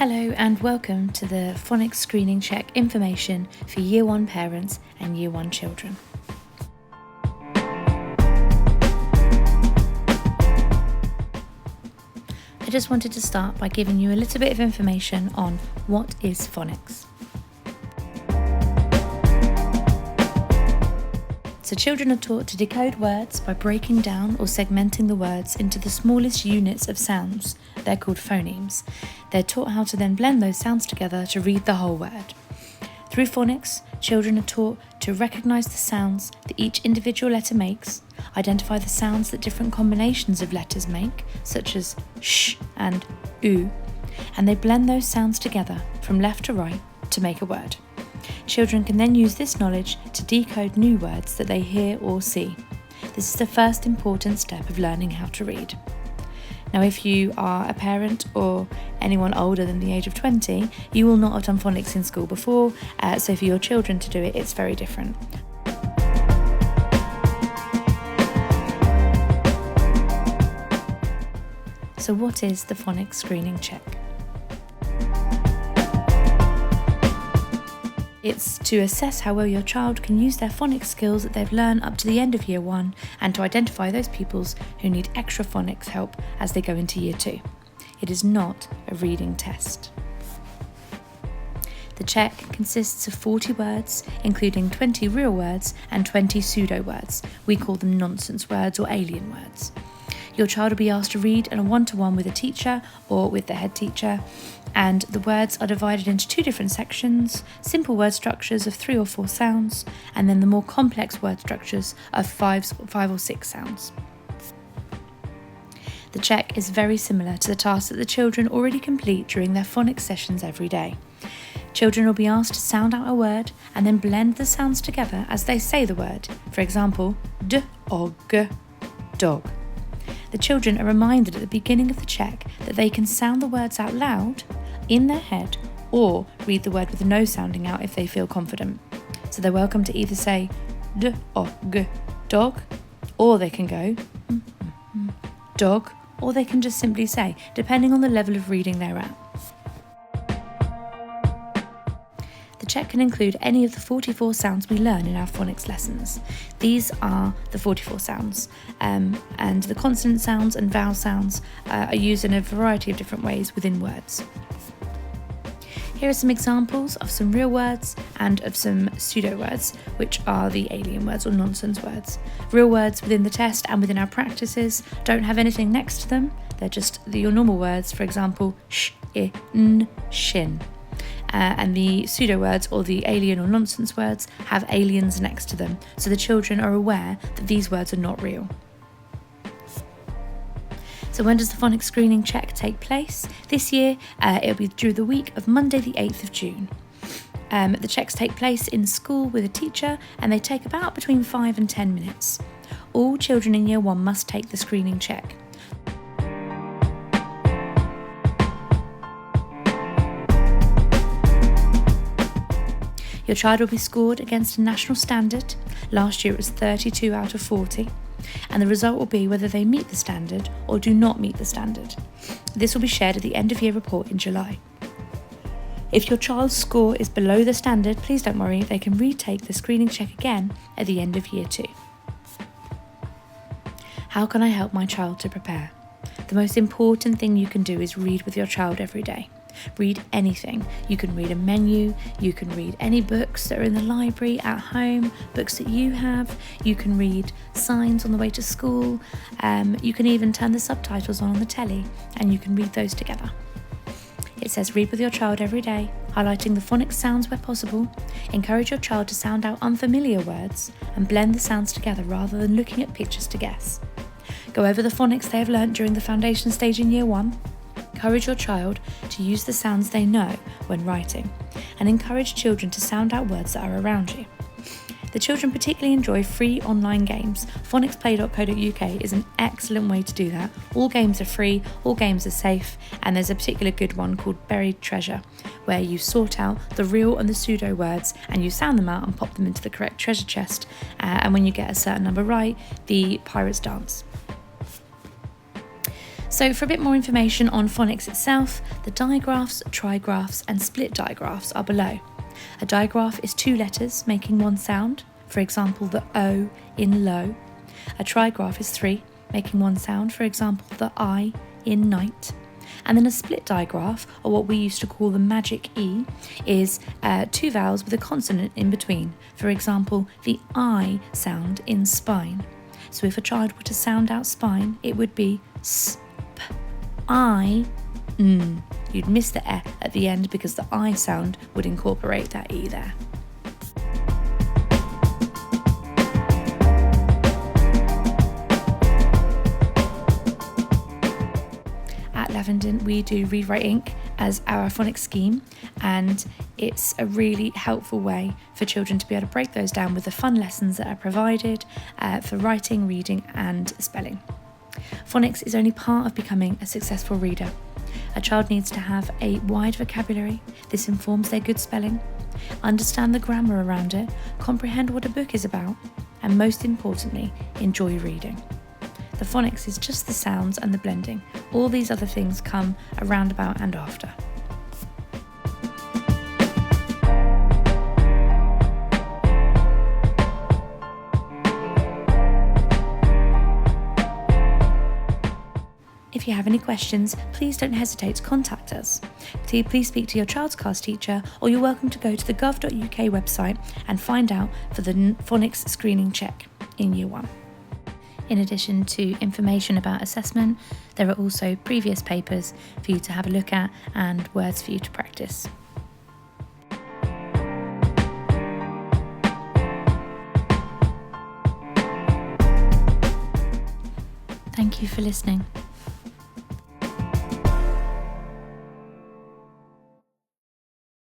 Hello and welcome to the Phonics Screening Check information for Year 1 parents and Year 1 children. I just wanted to start by giving you a little bit of information on what is phonics. So children are taught to decode words by breaking down or segmenting the words into the smallest units of sounds. They're called phonemes. They're taught how to then blend those sounds together to read the whole word. Through phonics, children are taught to recognise the sounds that each individual letter makes, identify the sounds that different combinations of letters make, such as sh and oo, and they blend those sounds together from left to right to make a word. Children can then use this knowledge to decode new words that they hear or see. This is the first important step of learning how to read. Now, if you are a parent or anyone older than the age of 20, you will not have done phonics in school before, so for your children to do it, it's very different. So what is the phonics screening check? It's to assess how well your child can use their phonics skills that they've learned up to the end of Year 1 and to identify those pupils who need extra phonics help as they go into Year 2. It is not a reading test. The check consists of 40 words, including 20 real words and 20 pseudo words. We call them nonsense words or alien words. Your child will be asked to read in a one-to-one with a teacher or with the head teacher, and the words are divided into two different sections: simple word structures of 3 or 4 sounds, and then the more complex word structures of 5 or 6 sounds. The check is very similar to the tasks that the children already complete during their phonics sessions every day. Children will be asked to sound out a word and then blend the sounds together as they say the word. For example, d or g, dog. The children are reminded at the beginning of the check that they can sound the words out loud in their head or read the word with no sounding out if they feel confident. So they're welcome to either say d or g, dog, or they can go dog, or they can just simply say, depending on the level of reading they're at. The check can include any of the 44 sounds we learn in our phonics lessons. These are the 44 sounds, and the consonant sounds and vowel sounds are used in a variety of different ways within words. Here are some examples of some real words and of some pseudo words, which are the alien words or nonsense words. Real words within the test and within our practices don't have anything next to them. They're just your normal words, for example, sh, I, n, shin. And the pseudo words or the alien or nonsense words have aliens next to them, so the children are aware that these words are not real. So when does the phonics screening check take place? This year it'll be through the week of Monday the 8th of June. The checks take place in school with a teacher and they take about between 5 and 10 minutes. All children in Year 1 must take the screening check. Your child will be scored against a national standard. Last year it was 32 out of 40, and the result will be whether they meet the standard or do not meet the standard. This will be shared at the end of year report in July. If your child's score is below the standard, please don't worry, they can retake the screening check again at the end of Year 2. How can I help my child to prepare? The most important thing you can do is read with your child every day. Read anything. You can read a menu, you can read any books that are in the library, at home, books that you have, you can read signs on the way to school, you can even turn the subtitles on the telly and you can read those together. It says read with your child every day, highlighting the phonics sounds where possible. Encourage your child to sound out unfamiliar words and blend the sounds together rather than looking at pictures to guess. Go over the phonics they have learnt during the foundation stage in Year 1. Encourage your child to use the sounds they know when writing, and encourage children to sound out words that are around you. The children particularly enjoy free online games. Phonicsplay.co.uk is an excellent way to do that. All games are free, all games are safe, and there's a particular good one called Buried Treasure, where you sort out the real and the pseudo words and you sound them out and pop them into the correct treasure chest, and when you get a certain number right, the pirates dance. So for a bit more information on phonics itself, the digraphs, trigraphs and split digraphs are below. A digraph is 2 letters making one sound, for example the O in low. A trigraph is 3, making one sound, for example the I in night. And then a split digraph, or what we used to call the magic E, is 2 vowels with a consonant in between, for example the I sound in spine. So if a child were to sound out spine, it would be sp, I, n. You'd miss the E at the end because the I sound would incorporate that E there. At Lavendon, we do Read Write Inc. as our phonics scheme, and it's a really helpful way for children to be able to break those down with the fun lessons that are provided for writing, reading and spelling. Phonics is only part of becoming a successful reader. A child needs to have a wide vocabulary. This informs their good spelling, understand the grammar around it, comprehend what a book is about, and most importantly, enjoy reading. The phonics is just the sounds and the blending. All these other things come around about and after. If you have any questions, please don't hesitate to contact us. Please speak to your child's class teacher, or you're welcome to go to the gov.uk website and find out for the phonics screening check in Year 1. In addition to information about assessment, there are also previous papers for you to have a look at and words for you to practice. Thank you for listening.